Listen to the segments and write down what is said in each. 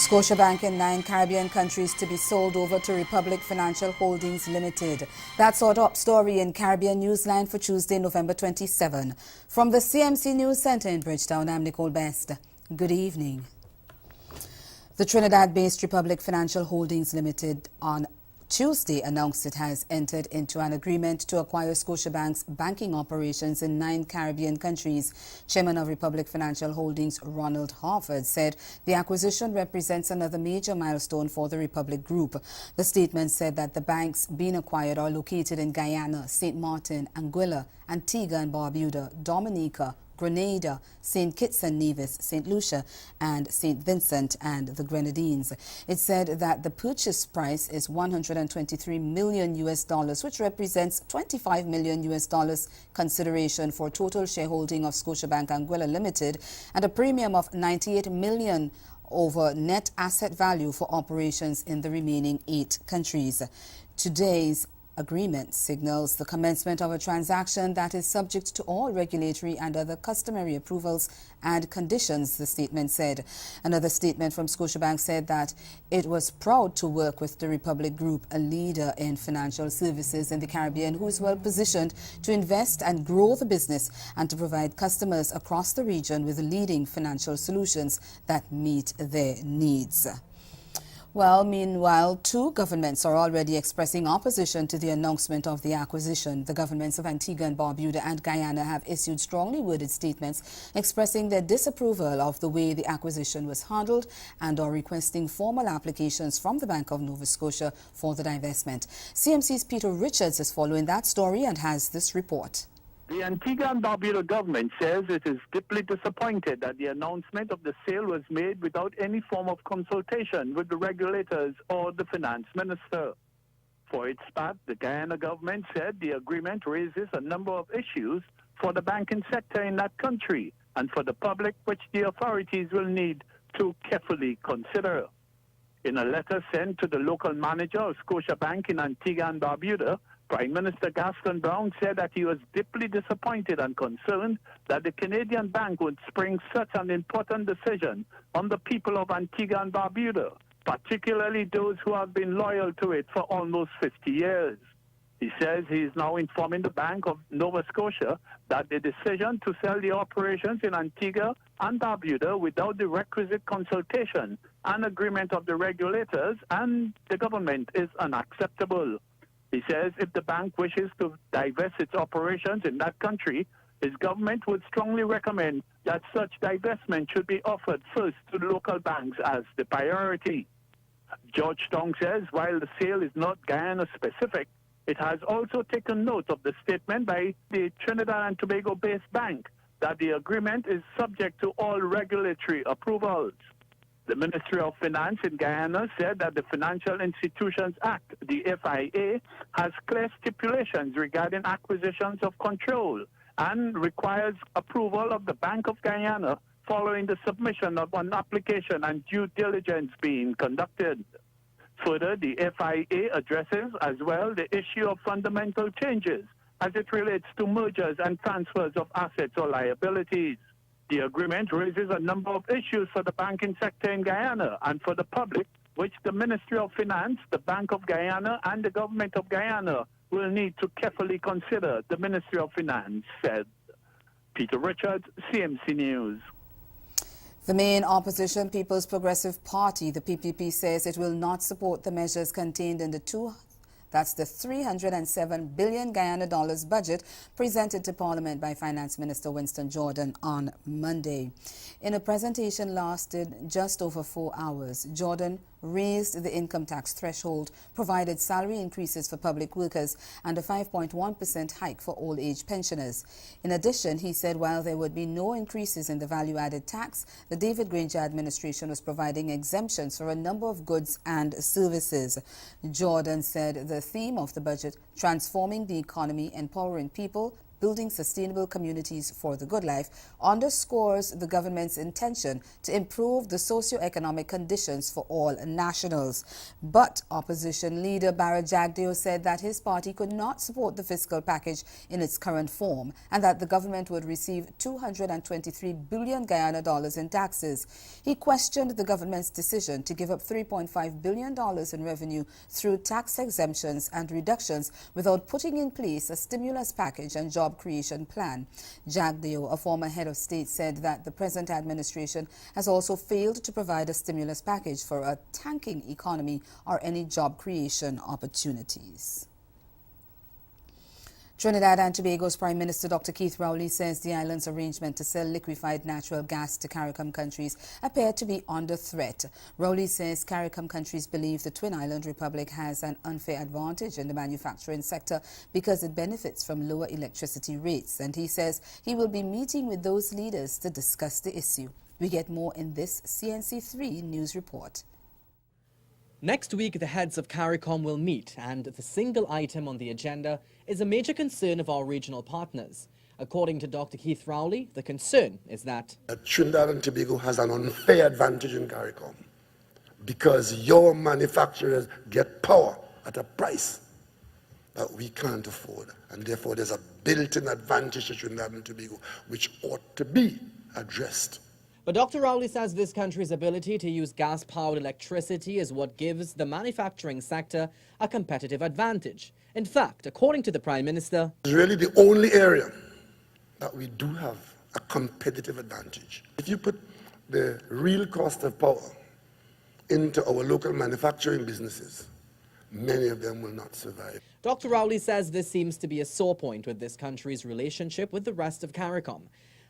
Scotiabank in 9 Caribbean countries to be sold over to Republic Financial Holdings Limited. That's our top story in Caribbean Newsline for Tuesday, November 27. From the CMC News Centre in Bridgetown, I'm Nicole Best. Good evening. The Trinidad-based Republic Financial Holdings Limited on Tuesday announced it has entered into an agreement to acquire Scotiabank's banking operations in 9 Caribbean countries. Chairman of Republic Financial Holdings, Ronald Harford, said the acquisition represents another major milestone for the Republic Group. The statement said that the banks being acquired are located in Guyana, St. Martin, Anguilla, Antigua and Barbuda, Dominica, Grenada, St. Kitts and Nevis, St. Lucia and St. Vincent and the Grenadines. It said that the purchase price is $123 million, which represents $25 million consideration for total shareholding of Scotiabank Anguilla Limited and a premium of $98 million over net asset value for operations in the remaining 8 countries. Today's agreement signals the commencement of a transaction that is subject to all regulatory and other customary approvals and conditions, the statement said. Another statement from Scotiabank said that it was proud to work with the Republic Group, a leader in financial services in the Caribbean who is well positioned to invest and grow the business and to provide customers across the region with leading financial solutions that meet their needs. Well, meanwhile, 2 governments are already expressing opposition to the announcement of the acquisition. The governments of Antigua and Barbuda and Guyana have issued strongly worded statements expressing their disapproval of the way the acquisition was handled and are requesting formal applications from the Bank of Nova Scotia for the divestment. CMC's Peter Richards is following that story and has this report. The Antigua and Barbuda government says it is deeply disappointed that the announcement of the sale was made without any form of consultation with the regulators or the finance minister. For its part, the Guyana government said the agreement raises a number of issues for the banking sector in that country and for the public, which the authorities will need to carefully consider. In a letter sent to the local manager of Scotiabank in Antigua and Barbuda, Prime Minister Gaston Brown said that he was deeply disappointed and concerned that the Canadian bank would spring such an important decision on the people of Antigua and Barbuda, particularly those who have been loyal to it for almost 50 years. He says he is now informing the Bank of Nova Scotia that the decision to sell the operations in Antigua and Barbuda without the requisite consultation and agreement of the regulators and the government is unacceptable. He says if the bank wishes to divest its operations in that country, his government would strongly recommend that such divestment should be offered first to the local banks as the priority. George Tong says while the sale is not Guyana-specific, it has also taken note of the statement by the Trinidad and Tobago-based bank that the agreement is subject to all regulatory approvals. The Ministry of Finance in Guyana said that the Financial Institutions Act, the FIA, has clear stipulations regarding acquisitions of control and requires approval of the Bank of Guyana following the submission of an application and due diligence being conducted. Further, the FIA addresses as well the issue of fundamental changes as it relates to mergers and transfers of assets or liabilities. The agreement raises a number of issues for the banking sector in Guyana and for the public, which the Ministry of Finance, the Bank of Guyana, and the Government of Guyana will need to carefully consider, the Ministry of Finance said. Peter Richards, CMC News. The main opposition, People's Progressive Party, the PPP, says it will not support the measures contained in the $307 billion Guyana dollars budget presented to Parliament by Finance Minister Winston Jordan on Monday. In a presentation lasted just over 4 hours, Jordan raised the income tax threshold, provided salary increases for public workers and a 5.1% hike for old-age pensioners. In addition, he said while there would be no increases in the value-added tax, the David Granger administration was providing exemptions for a number of goods and services. Jordan said the theme of the budget, transforming the economy, empowering people, building sustainable communities for the good life, underscores the government's intention to improve the socio-economic conditions for all nationals. But opposition leader Barra Jagdeo said that his party could not support the fiscal package in its current form and that the government would receive 223 billion Guyana dollars in taxes. He questioned the government's decision to give up $3.5 billion in revenue through tax exemptions and reductions without putting in place a stimulus package and job creation plan. Jagdeo, a former head of state, said that the present administration has also failed to provide a stimulus package for a tanking economy or any job creation opportunities. Trinidad and Tobago's Prime Minister Dr. Keith Rowley says the island's arrangement to sell liquefied natural gas to CARICOM countries appear to be under threat. Rowley says CARICOM countries believe the Twin Island Republic has an unfair advantage in the manufacturing sector because it benefits from lower electricity rates, and he says he will be meeting with those leaders to discuss the issue. We get more in this CNC3 news report. Next week, the heads of CARICOM will meet, and the single item on the agenda is a major concern of our regional partners. According to Dr. Keith Rowley, the concern is that Trinidad and Tobago has an unfair advantage in CARICOM because your manufacturers get power at a price that we can't afford, and therefore there's a built-in advantage to Trinidad and Tobago which ought to be addressed. But Dr. Rowley says this country's ability to use gas-powered electricity is what gives the manufacturing sector a competitive advantage. In fact, according to the Prime Minister, it's really the only area that we do have a competitive advantage. If you put the real cost of power into our local manufacturing businesses, many of them will not survive. Dr. Rowley says this seems to be a sore point with this country's relationship with the rest of CARICOM.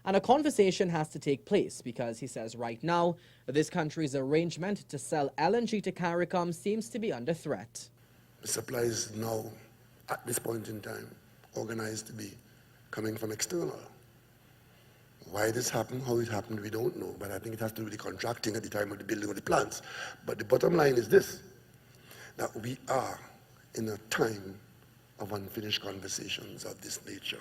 And a conversation has to take place because he says right now this country's arrangement to sell LNG to CARICOM seems to be under threat. The supply is now, at this point in time, organized to be coming from external. Why this happened, how it happened, we don't know, but I think it has to do with the contracting at the time of the building of the plants. But the bottom line is this, that we are in a time of unfinished conversations of this nature.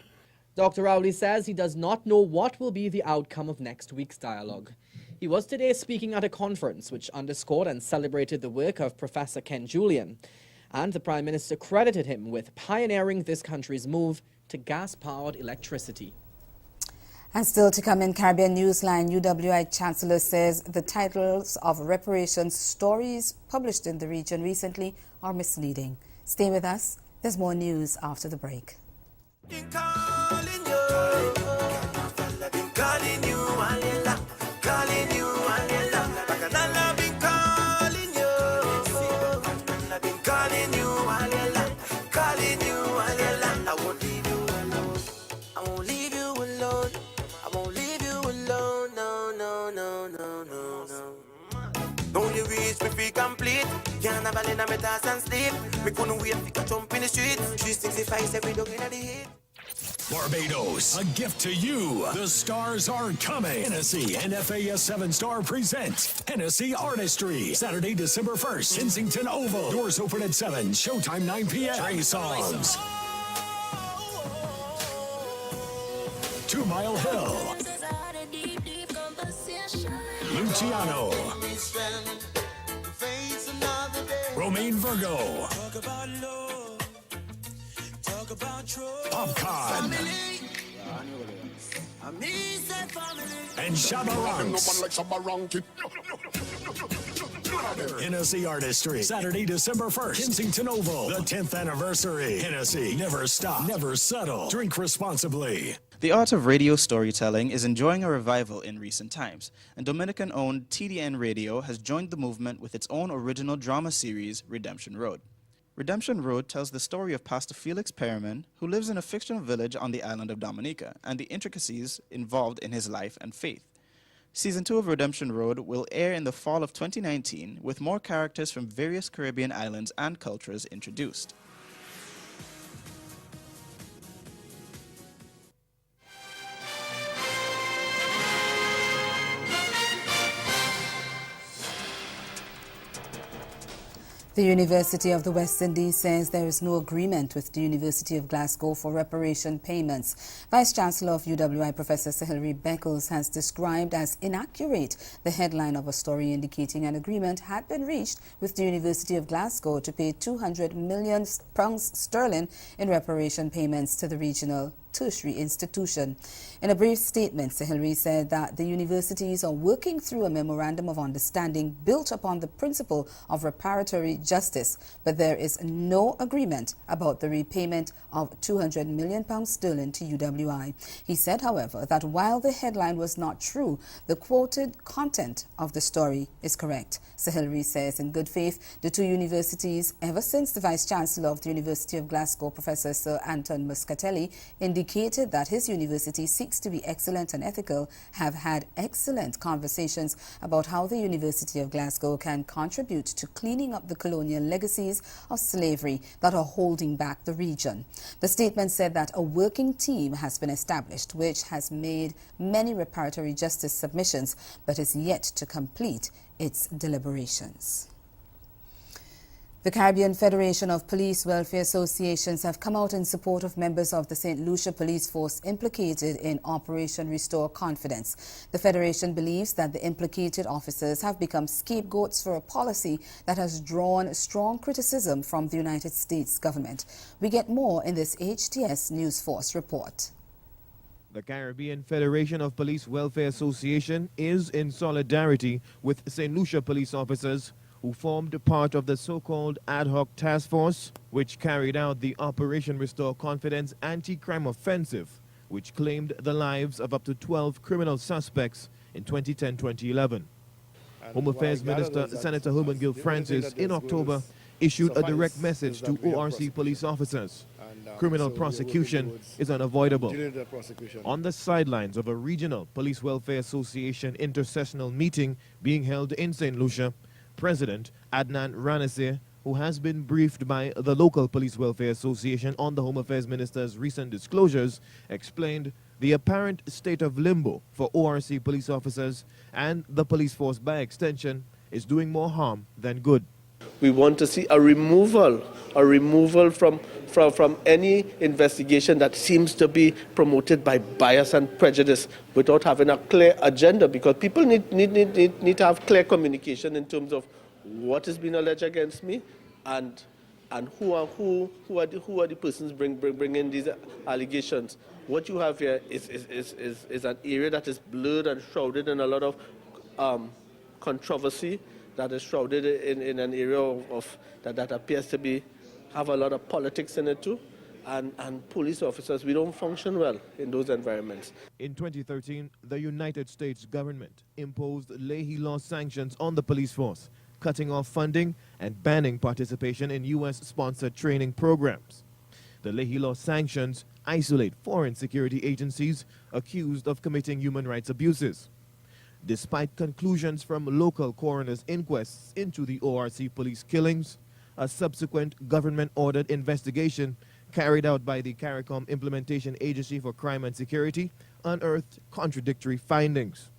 Dr. Rowley says he does not know what will be the outcome of next week's dialogue. He was today speaking at a conference which underscored and celebrated the work of Professor Ken Julian, and the Prime Minister credited him with pioneering this country's move to gas-powered electricity. And still to come in Caribbean Newsline, UWI Chancellor says the titles of reparations stories published in the region recently are misleading. Stay with us. There's more news after the break. Can't have a lena me toss and sleep. Me couldn't wait to jump in the street. 365 every dog in the heat. Barbados, a gift to you. The stars are coming. Hennessy and FAS 7-Star presents Hennessy Artistry. Saturday, December 1st, Kensington Oval. Doors open at 7, showtime 9 p.m. Trey Songs. 2 Mile Hill. Luciano. Romaine Virgo. Popcorn. And Shabba Hennessy Artistry. Saturday, December 1st. Kensington Oval. The 10th anniversary. Hennessy. Never stop. Never settle. Drink responsibly. The art of radio storytelling is enjoying a revival in recent times, and Dominican-owned TDN Radio has joined the movement with its own original drama series, Redemption Road. Redemption Road tells the story of Pastor Felix Perriman, who lives in a fictional village on the island of Dominica, and the intricacies involved in his life and faith. Season 2 of Redemption Road will air in the fall of 2019, with more characters from various Caribbean islands and cultures introduced. The University of the West Indies says there is no agreement with the University of Glasgow for reparation payments. Vice-Chancellor of UWI Professor Sir Hilary Beckles has described as inaccurate the headline of a story indicating an agreement had been reached with the University of Glasgow to pay £200 million in reparation payments to the regional tertiary institution. In a brief statement, Sir Hilary said that the universities are working through a memorandum of understanding built upon the principle of reparatory justice, but there is no agreement about the repayment of £200 million to UWI. He said, however, that while the headline was not true, the quoted content of the story is correct. Sir Hilary says, in good faith, the two universities, ever since the Vice-Chancellor of the University of Glasgow, Professor Sir Anton Muscatelli, indicated that his university seeks to be excellent and ethical, have had excellent conversations about how the University of Glasgow can contribute to cleaning up the colonial legacies of slavery that are holding back the region. The statement said that a working team has been established which has made many reparatory justice submissions but is yet to complete its deliberations. The Caribbean Federation of Police Welfare Associations have come out in support of members of the St. Lucia Police Force implicated in Operation Restore Confidence. The Federation believes that the implicated officers have become scapegoats for a policy that has drawn strong criticism from the United States government. We get more in this HTS News Force report. The Caribbean Federation of Police Welfare Association is in solidarity with St. Lucia police officers who formed part of the so-called ad hoc task force, which carried out the Operation Restore Confidence anti-crime offensive, which claimed the lives of up to 12 criminal suspects in 2010-2011. Home Affairs Minister Senator Herman Gill Francis in October issued a direct message to ORC police officers. Criminal prosecution is unavoidable. On the sidelines of a regional Police Welfare Association intersessional meeting being held in St. Lucia, President Adnan Ranasir, who has been briefed by the local Police Welfare Association on the Home Affairs Minister's recent disclosures, explained the apparent state of limbo for ORC police officers and the police force by extension is doing more harm than good. We want to see a removal from any investigation that seems to be promoted by bias and prejudice without having a clear agenda, because people need to have clear communication in terms of what is being alleged against me and who are the persons bringing these allegations. What you have here is an area that is blurred and shrouded in a lot of controversy, that is shrouded in an area of that appears to have a lot of politics in it too. And police officers, we don't function well in those environments. In 2013, the United States government imposed Leahy law sanctions on the police force, cutting off funding and banning participation in U.S.-sponsored training programs. The Leahy law sanctions isolate foreign security agencies accused of committing human rights abuses. Despite conclusions from local coroner's inquests into the ORC police killings, a subsequent government-ordered investigation carried out by the CARICOM Implementation Agency for Crime and Security unearthed contradictory findings.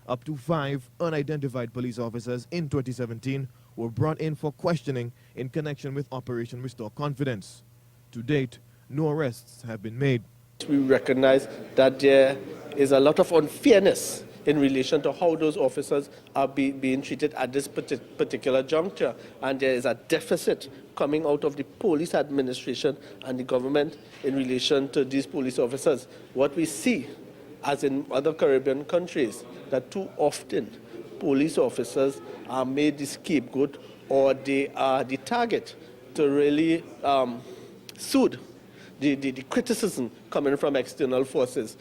Up to 5 unidentified police officers in 2017 were brought in for questioning in connection with Operation Restore Confidence. To date, no arrests have been made. We recognize that there is a lot of unfairness in relation to how those officers are being treated at this particular juncture. And there is a deficit coming out of the police administration and the government in relation to these police officers. What we see, as in other Caribbean countries, that too often police officers are made the scapegoat, or they are the target to really soothe the criticism coming from external forces.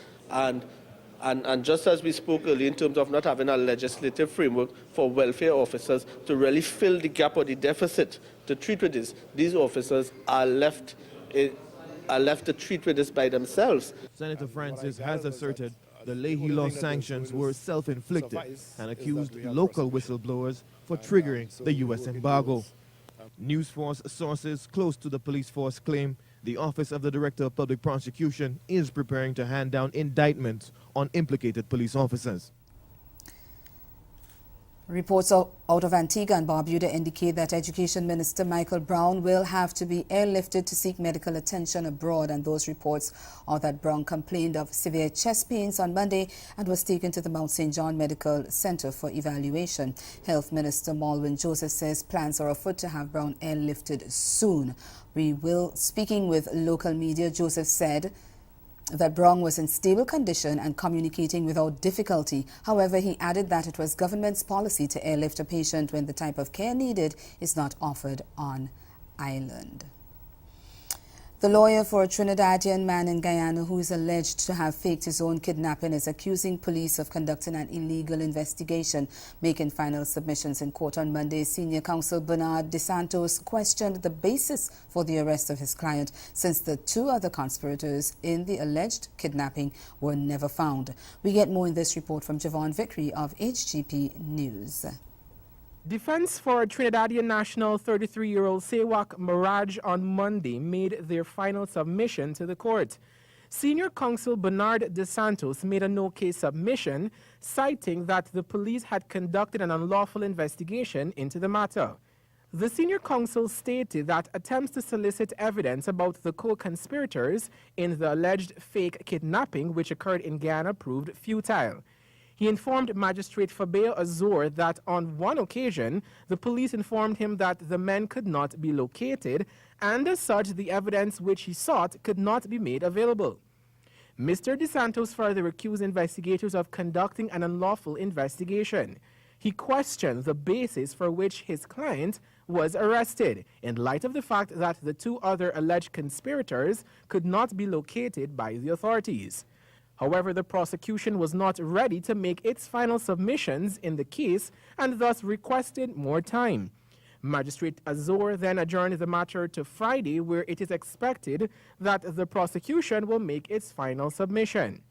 And just as we spoke earlier in terms of not having a legislative framework for welfare officers to really fill the gap or the deficit to treat with this, these officers are left to treat with this by themselves. Senator Francis has asserted the Leahy law sanctions were self-inflicted and accused local whistleblowers for triggering the U.S. embargo. News Force sources close to the police force claim the Office of the Director of Public Prosecution is preparing to hand down indictments on implicated police officers. Reports out of Antigua and Barbuda indicate that Education Minister Michael Brown will have to be airlifted to seek medical attention abroad, and those reports are that Brown complained of severe chest pains on Monday and was taken to the Mount St. John Medical Center for evaluation. Health Minister Malwin Joseph says plans are afoot to have Brown airlifted soon. Speaking with local media, Joseph said that Brown was in stable condition and communicating without difficulty. However, he added that it was government's policy to airlift a patient when the type of care needed is not offered on island. The lawyer for a Trinidadian man in Guyana who is alleged to have faked his own kidnapping is accusing police of conducting an illegal investigation. Making final submissions in court on Monday, senior counsel Bernard DeSantos questioned the basis for the arrest of his client, since the two other conspirators in the alleged kidnapping were never found. We get more in this report from Javon Vickery of HGP News. Defense for Trinidadian national 33-year-old Sewak Miraj on Monday made their final submission to the court. Senior counsel Bernard DeSantos made a no-case submission, citing that the police had conducted an unlawful investigation into the matter. The senior counsel stated that attempts to solicit evidence about the co-conspirators in the alleged fake kidnapping which occurred in Guyana proved futile. He informed Magistrate Fabio Azor that on one occasion, the police informed him that the men could not be located, and as such, the evidence which he sought could not be made available. Mr. DeSantos further accused investigators of conducting an unlawful investigation. He questioned the basis for which his client was arrested, in light of the fact that the two other alleged conspirators could not be located by the authorities. However, the prosecution was not ready to make its final submissions in the case and thus requested more time. Magistrate Azor then adjourned the matter to Friday, where it is expected that the prosecution will make its final submission.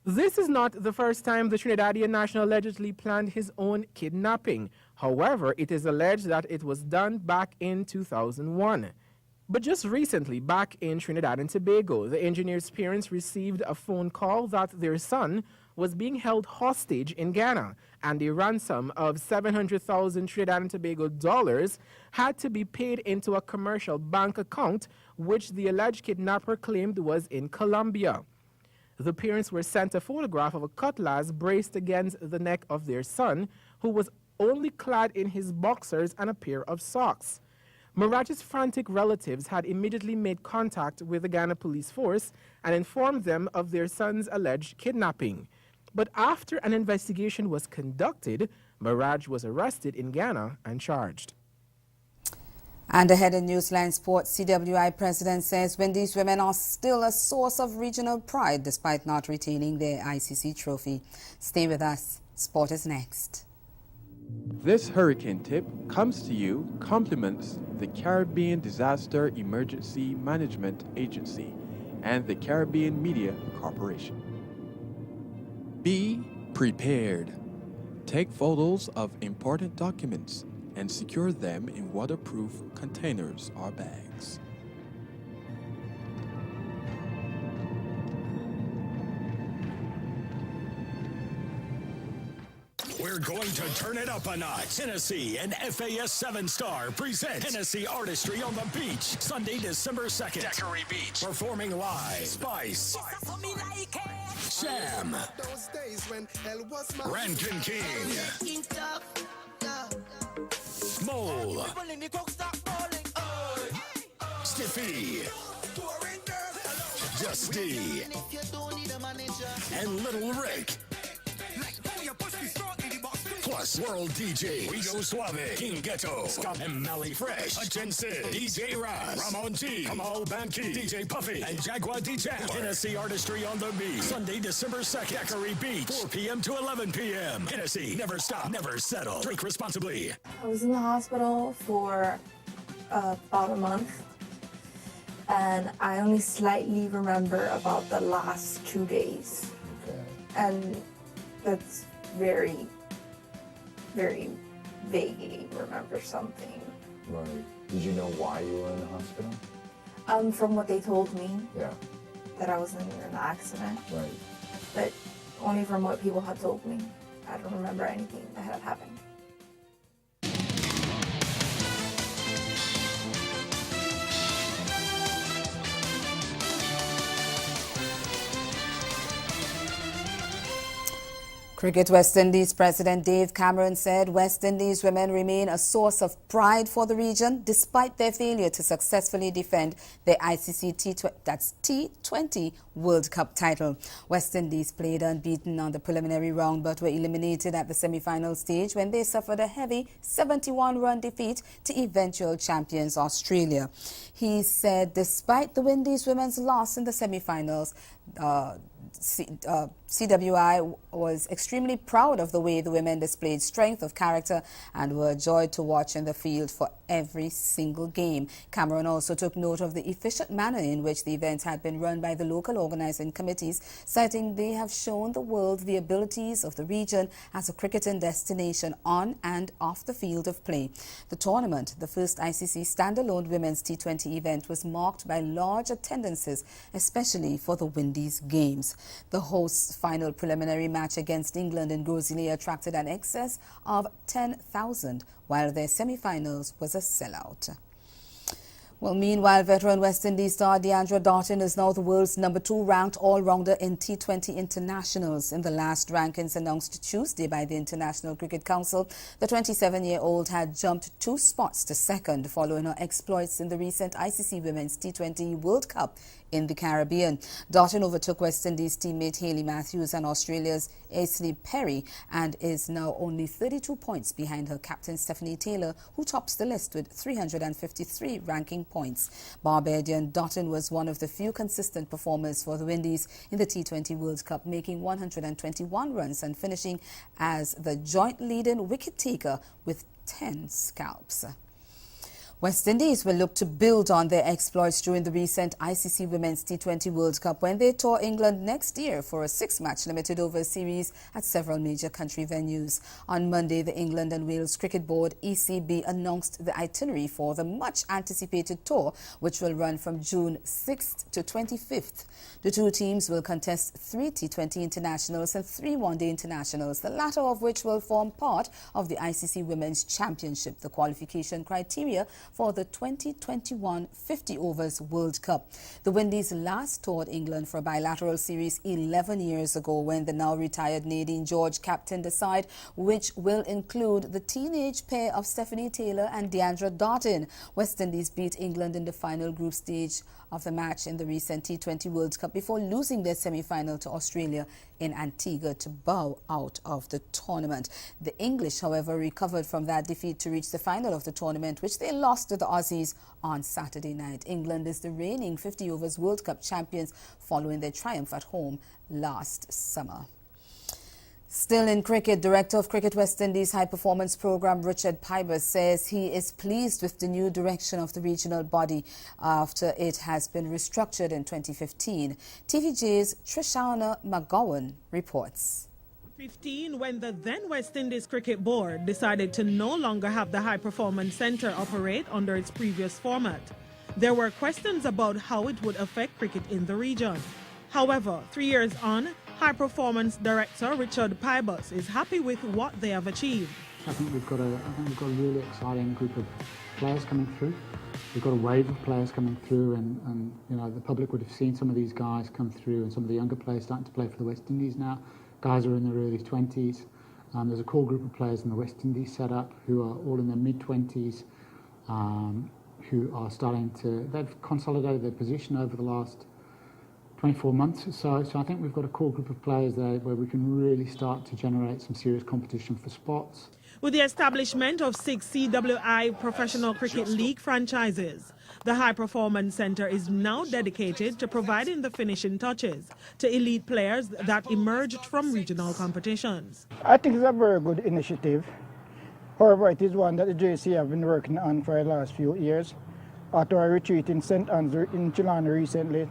This is not the first time the Trinidadian national allegedly planned his own kidnapping. However, it is alleged that it was done back in 2001. But just recently, back in Trinidad and Tobago, the engineer's parents received a phone call that their son was being held hostage in Ghana, and a ransom of 700,000 Trinidad and Tobago dollars had to be paid into a commercial bank account, which the alleged kidnapper claimed was in Colombia. The parents were sent a photograph of a cutlass braced against the neck of their son, who was only clad in his boxers and a pair of socks. Miraj's frantic relatives had immediately made contact with the Ghana police force and informed them of their son's alleged kidnapping. But after an investigation was conducted, Miraj was arrested in Ghana and charged. And ahead in Newsline Sports, CWI president says Wendy's women are still a source of regional pride despite not retaining their ICC trophy. Stay with us. Sport is next. This hurricane tip comes to you compliments the Caribbean Disaster Emergency Management Agency and the Caribbean Media Corporation. Be prepared. Take photos of important documents and secure them in waterproof containers or bags. We're going to turn it up a notch. Hennessy and FAS 7-Star present Hennessy Artistry on the Beach, Sunday, December 2nd. Daiquiri Beach. Performing live, Spice, Sham, Rankin King, Mole, Stiffy, Just D, and Little Rick. Plus, World DJ, Rigo Suave, King Ghetto, Scott and Mally Fresh, Hutchin Sid, DJ Raz, Ramon G, Kamal Banki, DJ Puffy, and Jaguar DJ. Hennessy Artistry on the Beach, Sunday, December 2nd, Daiquiri Beach, 4 p.m. to 11 p.m. Hennessy, never stop, never settle. Drink responsibly. I was in the hospital for about a month, and I only slightly remember about the last 2 days. Okay. And that's very vaguely remember something. Right. Did you know why you were in the hospital? From what they told me. Yeah. That I was in an accident. Right. But only from what people had told me. I don't remember anything that had happened. Cricket West Indies President Dave Cameron said West Indies women remain a source of pride for the region despite their failure to successfully defend their ICC T20 World Cup title. West Indies played unbeaten on the preliminary round but were eliminated at the semi-final stage when they suffered a heavy 71-run defeat to eventual champions Australia. He said despite the Windies women's loss in the semi-finals, CWI was extremely proud of the way the women displayed strength of character and were a joy to watch in the field for every single game. Cameron also took note of the efficient manner in which the event had been run by the local organizing committees, citing they have shown the world the abilities of the region as a cricketing destination on and off the field of play. The tournament, the first ICC standalone women's T20 event, was marked by large attendances, especially for the Windies games. The hosts' final preliminary match against England in Grosley attracted an excess of 10,000, while their semi-finals was a sellout. Well, meanwhile, veteran West Indies star Deandra Darton is now the world's #2 ranked all-rounder in T20 internationals. In the last rankings announced Tuesday by the International Cricket Council, the 27-year-old had jumped 2 spots to second following her exploits in the recent ICC Women's T20 World Cup in the Caribbean. Darton overtook West Indies teammate Hayley Matthews and Australia's Aisley Perry and is now only 32 points behind her captain Stephanie Taylor, who tops the list with 353 ranking points. Barbadian Darton was one of the few consistent performers for the Windies in the T20 World Cup, making 121 runs and finishing as the joint leading wicket taker with 10 scalps. West Indies will look to build on their exploits during the recent ICC Women's T20 World Cup when they tour England next year for a 6-match limited over series at several major country venues. On Monday, the England and Wales Cricket Board (ECB) announced the itinerary for the much-anticipated tour, which will run from June 6th to 25th. The two teams will contest 3 T20 internationals and 3 one-day internationals, the latter of which will form part of the ICC Women's Championship, the qualification criteria for the 2021 50 Overs World Cup. The Windies last toured England for a bilateral series 11 years ago when the now retired Nadine George captained the side, which will include the teenage pair of Stephanie Taylor and Deandra Darton. West Indies beat England in the final group stage of the match in the recent T20 World Cup before losing their semi-final to Australia in Antigua to bow out of the tournament. The English, however, recovered from that defeat to reach the final of the tournament, which they lost to the Aussies on Saturday night. England is the reigning 50 Overs World Cup champions following their triumph at home last summer. Still in cricket, Director of Cricket West Indies High Performance Programme Richard Pybus says he is pleased with the new direction of the regional body after it has been restructured in 2015. TVJ's Trishana McGowan reports. 2015, when the then West Indies Cricket Board decided to no longer have the High Performance Centre operate under its previous format, there were questions about how it would affect cricket in the region. However, 3 years on, High Performance Director Richard Pybus is happy with what they have achieved. I think we've got a really exciting group of players coming through. We've got a wave of players coming through, and you know, the public would have seen some of these guys come through, and some of the younger players starting to play for the West Indies now. Guys are in their early 20s. There's a core group of players in the West Indies setup who are all in their mid-20s, who are starting to, they've consolidated their position over the last 24 months or so. So I think we've got a core group of players there where we can really start to generate some serious competition for spots. With the establishment of 6 CWI Professional Cricket League franchises, the High Performance Centre is now dedicated to providing the finishing touches to elite players that emerged from regional competitions. I think it's a very good initiative. However, it is one that the JC have been working on for the last few years. At our retreat in St. Andrews in Chilana recently,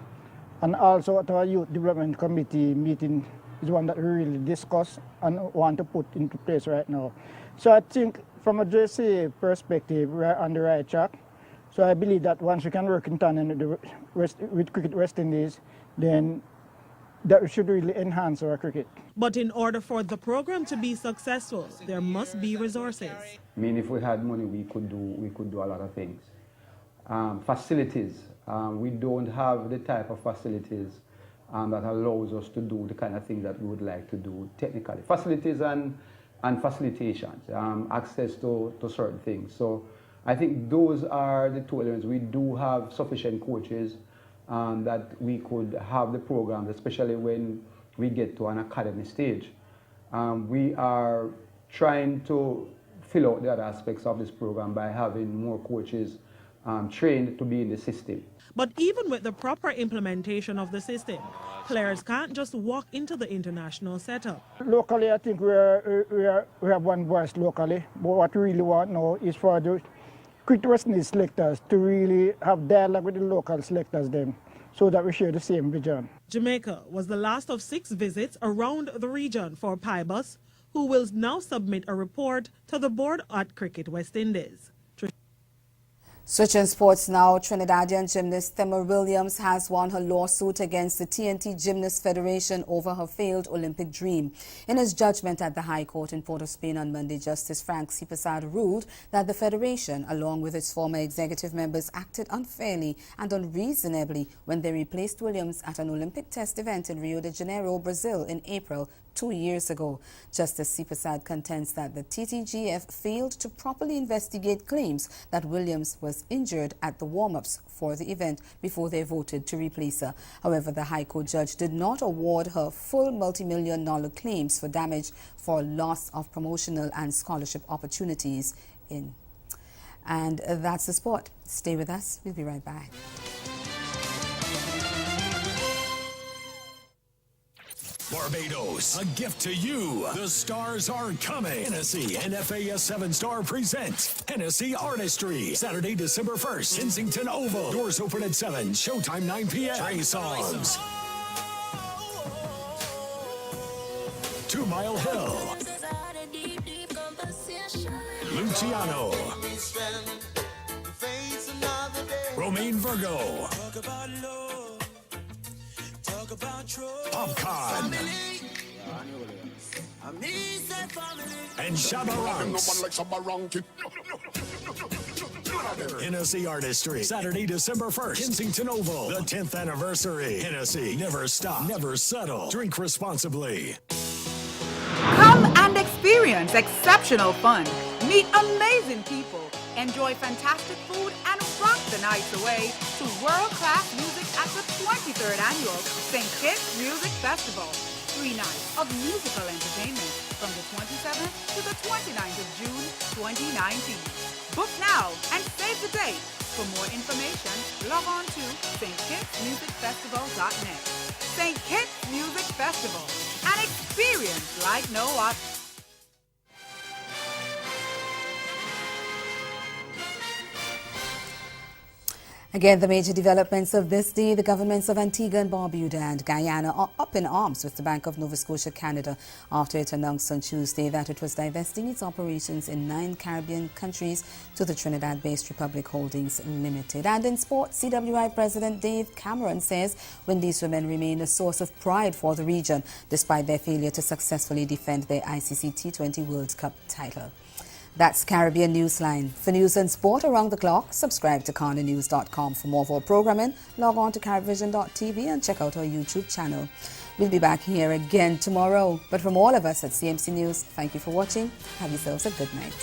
and also at our Youth Development Committee meeting is one that we really discuss and want to put into place right now. So I think from a JCA perspective, we're on the right track. So I believe that once we can work in tandem with Cricket West Indies, then that should really enhance our cricket. But in order for the program to be successful, there must be resources. I mean, if we had money, we could do a lot of things. Facilities. We don't have the type of facilities that allows us to do the kind of things that we would like to do technically. Facilities and facilitations, access to certain things. So I think those are the two elements. We do have sufficient coaches that we could have the programs, especially when we get to an academy stage. We are trying to fill out the other aspects of this program by having more coaches trained to be in the system. But even with the proper implementation of the system, players can't just walk into the international setup. Locally, I think we have one voice locally, but what we really want now is for the cricket West Indies selectors to really have dialogue with the local selectors then, so that we share the same vision. Jamaica was the last of 6 visits around the region for Pybus, who will now submit a report to the board at Cricket West Indies. Switching sports now, Trinidadian gymnast Thema Williams has won her lawsuit against the TNT Gymnast Federation over her failed Olympic dream. In his judgment at the High Court in Port of Spain on Monday, Justice Frank Sipasad ruled that the federation, along with its former executive members, acted unfairly and unreasonably when they replaced Williams at an Olympic test event in Rio de Janeiro, Brazil in April 2 years ago. Justice Sipasad contends that the TTGF failed to properly investigate claims that Williams was injured at the warm-ups for the event before they voted to replace her. However, the High Court judge did not award her full multi-million-dollar claims for damage for loss of promotional and scholarship opportunities in. And that's the sport. Stay with us. We'll be right back. Barbados, a gift to you. The stars are coming. Hennessy and FAS 7-Star present Hennessy Artistry. Saturday, December 1st, Kensington Oval. Doors open at 7, showtime 9 p.m. Trey Songs. 2 Mile Hill. Luciano. Romaine Virgo. Popcorn. And Shabaranks. Hennessy Artistry. Saturday, December 1st. Kensington Oval. The 10th anniversary. Hennessy. Never stop. Never settle. Drink responsibly. Come and experience exceptional fun. Meet amazing people. Enjoy fantastic food and rock the nights away to world-class music at the 23rd Annual St. Kitts Music Festival. 3 nights of musical entertainment from the 27th to the 29th of June 2019. Book now and save the date. For more information, log on to stkittsmusicfestival.net. St. Kitts Music Festival, an experience like no other. Again, the major developments of this day, the governments of Antigua and Barbuda and Guyana are up in arms with the Bank of Nova Scotia, Canada, after it announced on Tuesday that it was divesting its operations in 9 Caribbean countries to the Trinidad-based Republic Holdings Limited. And in sport, CWI President Dave Cameron says Windies women remain a source of pride for the region, despite their failure to successfully defend their ICC T20 World Cup title. That's Caribbean Newsline. For news and sport around the clock, subscribe to CarnaNews.com. For more of our programming, log on to CaribVision.tv and check out our YouTube channel. We'll be back here again tomorrow. But from all of us at CMC News, thank you for watching. Have yourselves a good night.